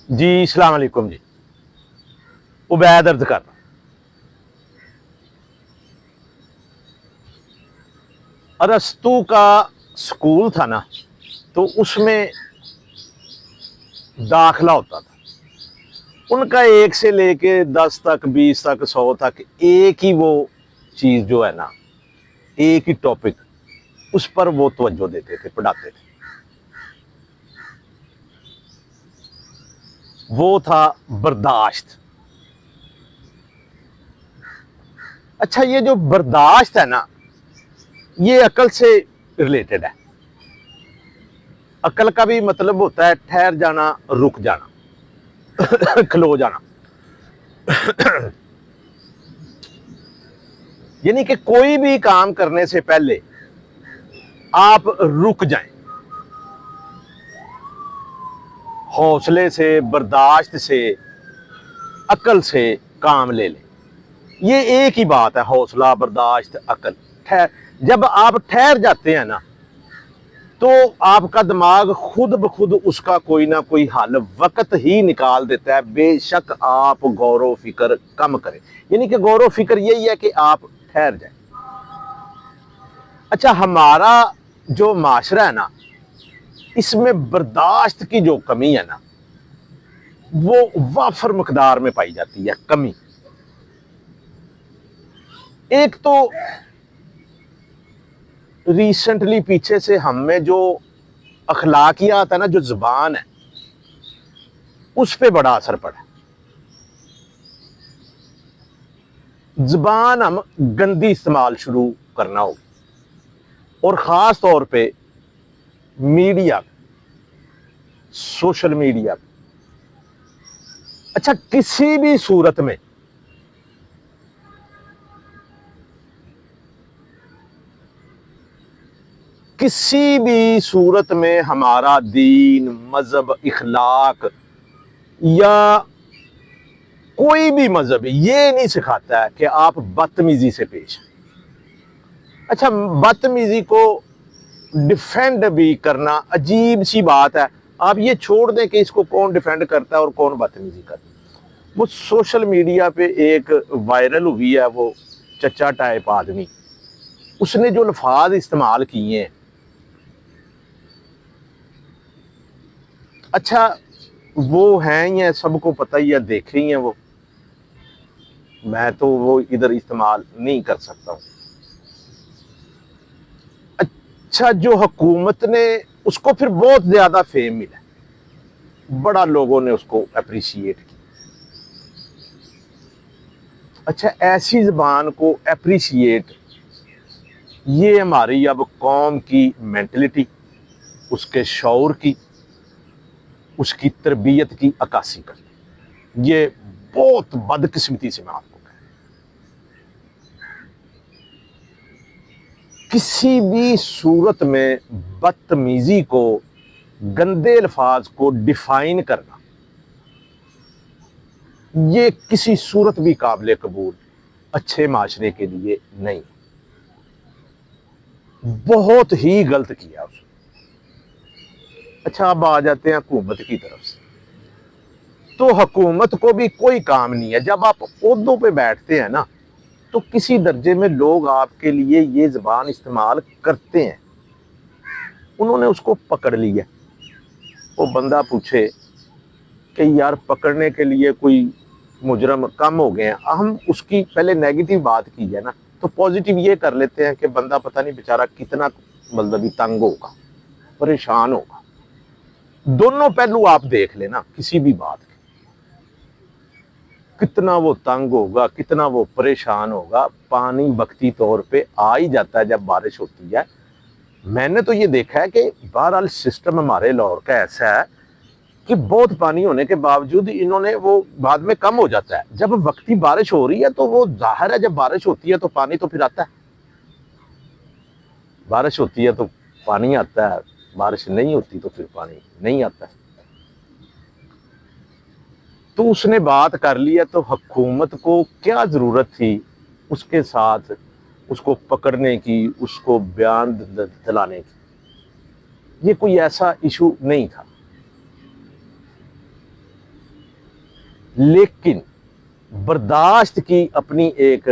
جی السلام علیکم جی عبید عرض کر رہا ہوں۔ ارسطو کا اسکول تھا نا، تو اس میں داخلہ ہوتا تھا ان کا 1 سے لے کے 10 تک 20 تک 100 تک ایک ہی وہ چیز جو ہے نا، ایک ہی ٹاپک، اس پر وہ توجہ دیتے تھے، پڑھاتے تھے۔ وہ تھا برداشت۔ اچھا، یہ جو برداشت ہے نا، یہ عقل سے ریلیٹڈ ہے۔ عقل کا بھی مطلب ہوتا ہے ٹھہر جانا، رک جانا، کھلو جانا، یعنی کہ کوئی بھی کام کرنے سے پہلے آپ رک جائیں، حوصلے سے، برداشت سے، عقل سے کام لے لیں۔ یہ ایک ہی بات ہے، حوصلہ، برداشت، عقل۔ جب آپ ٹھہر جاتے ہیں نا، تو آپ کا دماغ خود بخود اس کا کوئی نہ کوئی حل وقت ہی نکال دیتا ہے، بے شک آپ غور و فکر کم کریں۔ یعنی کہ غور و فکر یہی ہے کہ آپ ٹھہر جائیں۔ اچھا، ہمارا جو معاشرہ ہے نا، اس میں برداشت کی جو کمی ہے نا، وہ وافر مقدار میں پائی جاتی ہے، کمی۔ ایک تو ریسنٹلی پیچھے سے ہم میں جو اخلاقیات ہے نا، جو زبان ہے، اس پہ بڑا اثر پڑا۔ زبان ہم گندی استعمال شروع کرنا ہوگی، اور خاص طور پہ میڈیا، سوشل میڈیا۔ اچھا، کسی بھی صورت میں ہمارا دین، مذہب، اخلاق یا کوئی بھی مذہب یہ نہیں سکھاتا ہے کہ آپ بدتمیزی سے پیش آئیں۔ اچھا، بدتمیزی کو ڈیفینڈ بھی کرنا عجیب سی بات ہے۔ آپ یہ چھوڑ دیں کہ اس کو کون ڈیفینڈ کرتا ہے اور کون بدتمیزی کرتا ہے۔ وہ سوشل میڈیا پہ ایک وائرل ہوئی ہے، وہ چچا ٹائپ آدمی، اس نے جو الفاظ استعمال کیے ہیں، اچھا وہ ہیں یہ سب کو پتہ ہی ہے، دیکھ رہی ہیں وہ، میں تو وہ ادھر استعمال نہیں کر سکتا ہوں۔ اچھا، جو حکومت نے اس کو پھر بہت زیادہ فیم ملا، بڑا لوگوں نے اس کو اپریشیٹ کیا۔ اچھا، ایسی زبان کو اپریشیٹ، یہ ہماری اب قوم کی مینٹلٹی، اس کے شعور کی، اس کی تربیت کی عکاسی کرتی ہے۔ یہ بہت بدقسمتی سے میں آپ کو کہہ رہا ہوں۔ کسی بھی صورت میں بدتمیزی کو، گندے الفاظ کو ڈیفائن کرنا، یہ کسی صورت بھی قابل قبول اچھے معاشرے کے لیے نہیں۔ بہت ہی غلط کیا اس نے۔ اچھا، اب آ جاتے ہیں حکومت کی طرف سے۔ تو حکومت کو بھی کوئی کام نہیں ہے، جب آپ عہدوں پہ بیٹھتے ہیں نا، تو کسی درجے میں لوگ آپ کے لیے یہ زبان استعمال کرتے ہیں، انہوں نے اس کو پکڑ لیا۔ وہ بندہ پوچھے کہ یار پکڑنے کے لیے کوئی مجرم کم ہو گئے ہیں، ہم اس کی پہلے نیگیٹو بات کی ہے نا، تو پازیٹیو یہ کر لیتے ہیں کہ بندہ پتہ نہیں بیچارہ کتنا مطلب تنگ ہوگا، پریشان ہوگا۔ دونوں پہلو آپ دیکھ لیں نا کسی بھی بات کے، کتنا وہ تنگ ہوگا، کتنا وہ پریشان ہوگا۔ پانی وقتی طور پہ آ ہی جاتا ہے جب بارش ہوتی ہے۔ میں نے تو یہ دیکھا ہے کہ بہرحال سسٹم ہمارے لاہور کا ایسا ہے کہ بہت پانی ہونے کے باوجود انہوں نے وہ بعد میں کم ہو جاتا ہے۔ جب وقتی بارش ہو رہی ہے تو وہ ظاہر ہے، جب بارش ہوتی ہے تو پانی تو پھر آتا ہے، بارش ہوتی ہے تو پانی آتا ہے، بارش نہیں ہوتی تو پھر پانی نہیں آتا ہے۔ تو اس نے بات کر لی ہے، تو حکومت کو کیا ضرورت تھی اس کے ساتھ اس کو پکڑنے کی، اس کو بیان دلانے کی؟ یہ کوئی ایسا ایشو نہیں تھا۔ لیکن برداشت کی اپنی ایک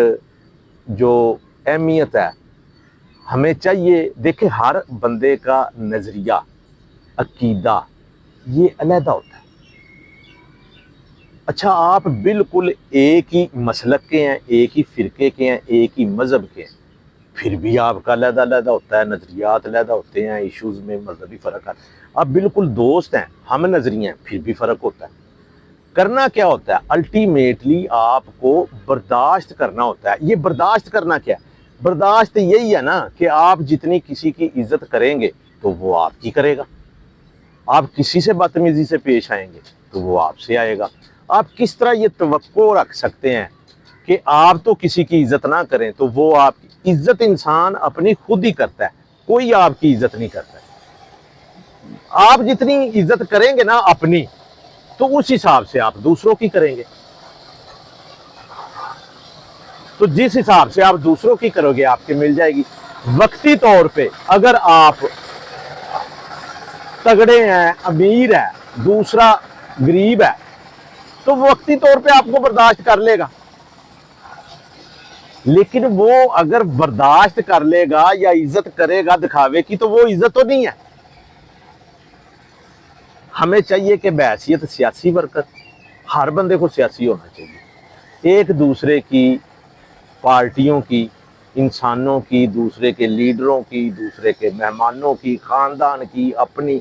جو اہمیت ہے، ہمیں چاہیے، دیکھیں ہر بندے کا نظریہ، عقیدہ یہ علیحدہ ہوتا ہے۔ اچھا آپ بالکل ایک ہی مسلک کے ہیں، ایک ہی فرقے کے ہیں، ایک ہی مذہب کے ہیں، پھر بھی آپ کا علیحدہ علیحدہ ہوتا ہے، نظریات علیحدہ ہوتے ہیں، ایشوز میں مذہبی فرق ہے۔ آپ بالکل دوست ہیں، ہم نظریے ہیں، پھر بھی فرق ہوتا ہے۔ کرنا کیا ہوتا ہے؟ الٹیمیٹلی آپ کو برداشت کرنا ہوتا ہے۔ یہ برداشت کرنا کیا ہے؟ برداشت یہی ہے نا کہ آپ جتنی کسی کی عزت کریں گے تو وہ آپ کی کرے گا، آپ کسی سے بدتمیزی سے پیش آئیں گے تو وہ آپ سے آئے گا۔ آپ کس طرح یہ توقع رکھ سکتے ہیں کہ آپ تو کسی کی عزت نہ کریں تو وہ آپ کی عزت انسان اپنی خود ہی کرتا ہے، کوئی آپ کی عزت نہیں کرتا ہے۔ آپ جتنی عزت کریں گے نا اپنی، تو اس حساب سے آپ دوسروں کی کریں گے۔ تو جس حساب سے آپ دوسروں کی کرو گے آپ کے مل جائے گی۔ وقتی طور پہ اگر آپ تگڑے ہیں، امیر ہے، دوسرا غریب ہے، تو وقتی طور پہ آپ کو برداشت کر لے گا، لیکن وہ اگر برداشت کر لے گا یا عزت کرے گا دکھاوے کی تو وہ عزت تو نہیں ہے۔ ہمیں چاہیے کہ بحیثیت سیاسی ورکر ہر بندے کو سیاسی ہونا چاہیے، ایک دوسرے کی، پارٹیوں کی، انسانوں کی، دوسرے کے لیڈروں کی، دوسرے کے مہمانوں کی، خاندان کی، اپنی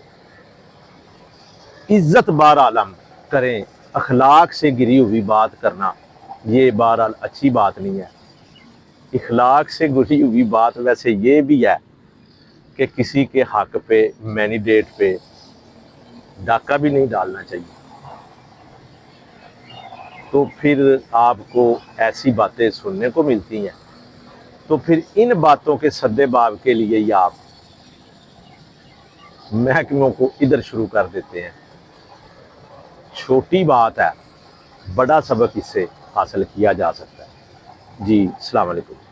عزت بہرحال کریں۔ اخلاق سے گری ہوئی بات کرنا یہ بہرحال اچھی بات نہیں ہے۔ اخلاق سے گری ہوئی بات ویسے یہ بھی ہے کہ کسی کے حق پہ مینیڈیٹ پہ ڈاکہ بھی نہیں ڈالنا چاہیے۔ تو پھر آپ کو ایسی باتیں سننے کو ملتی ہیں، تو پھر ان باتوں کے سدے باب کے لیے ہی آپ محکموں کو ادھر شروع کر دیتے ہیں۔ چھوٹی بات ہے، بڑا سبق اس سے حاصل کیا جا سکتا ہے۔ جی السلام علیکم۔